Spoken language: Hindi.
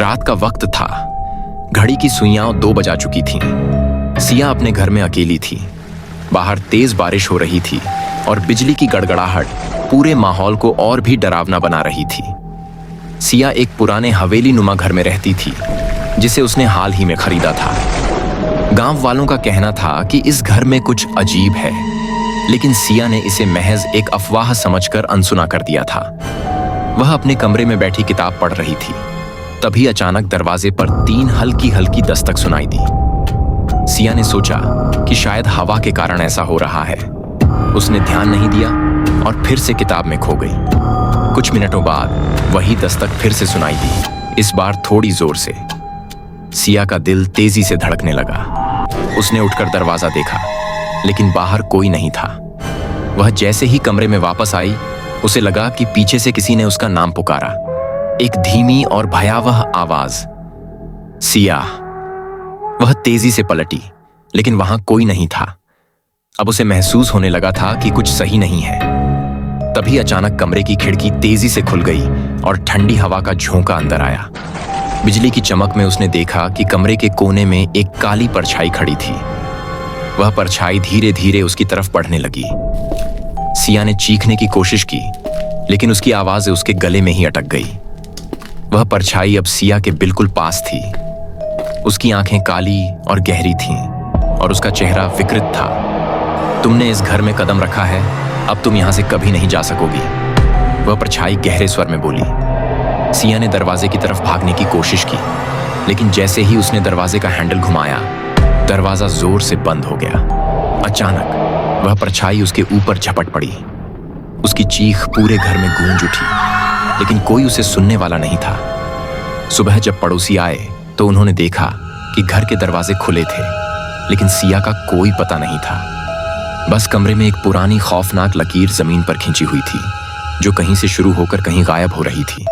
रात का वक्त था। घड़ी की सुइयां 2 बजा चुकी थीं। सिया अपने घर में अकेली थी। बाहर तेज बारिश हो रही थी और बिजली की गड़गड़ाहट पूरे माहौल को और भी डरावना बना रही थी। सिया एक पुराने हवेली नुमा घर में रहती थी जिसे उसने हाल ही में खरीदा था। गांव वालों का कहना था कि इस घर में कुछ अजीब है, लेकिन सिया ने इसे महज एक अफवाह समझकर अनसुना कर दिया था। वह अपने कमरे में बैठी किताब पढ़ रही थी। तभी अचानक दरवाजे पर 3 हल्की हल्की दस्तक सुनाई दी। सिया ने सोचा कि शायद हवा के कारण ऐसा हो रहा है। उसने ध्यान नहीं दिया और फिर से किताब में खो गई। कुछ मिनटों बाद वही दस्तक फिर से सुनाई दी, इस बार थोड़ी जोर से। सिया का दिल तेजी से धड़कने लगा। उसने उठकर दरवाजा देखा, लेकिन बाहर कोई नहीं था। वह जैसे ही कमरे में वापस आई, उसे लगा कि पीछे से किसी ने उसका नाम पुकारा। एक धीमी और भयावह आवाज, सिया। वह तेजी से पलटी, लेकिन वहां कोई नहीं था। अब उसे महसूस होने लगा था कि कुछ सही नहीं है। तभी अचानक कमरे की खिड़की तेजी से खुल गई और ठंडी हवा का झोंका अंदर आया। बिजली की चमक में उसने देखा कि कमरे के कोने में एक काली परछाई खड़ी थी। वह परछाई धीरे धीरे उसकी तरफ बढ़ने लगी। सिया ने चीखने की कोशिश की, लेकिन उसकी आवाज उसके गले में ही अटक गई। वह परछाई अब सिया के बिल्कुल पास थी। उसकी आंखें काली और गहरी थीं और उसका चेहरा विकृत था। तुमने इस घर में कदम रखा है, अब तुम यहां से कभी नहीं जा सकोगी, वह परछाई गहरे स्वर में बोली। सिया ने दरवाजे की तरफ भागने की कोशिश की, लेकिन जैसे ही उसने दरवाजे का हैंडल घुमाया, दरवाजा जोर से बंद हो गया। अचानक वह परछाई उसके ऊपर झपट पड़ी। उसकी चीख पूरे घर में गूंज उठी, लेकिन कोई उसे सुनने वाला नहीं था। सुबह जब पड़ोसी आए तो उन्होंने देखा कि घर के दरवाजे खुले थे, लेकिन सिया का कोई पता नहीं था। बस कमरे में एक पुरानी खौफनाक लकीर जमीन पर खींची हुई थी, जो कहीं से शुरू होकर कहीं गायब हो रही थी।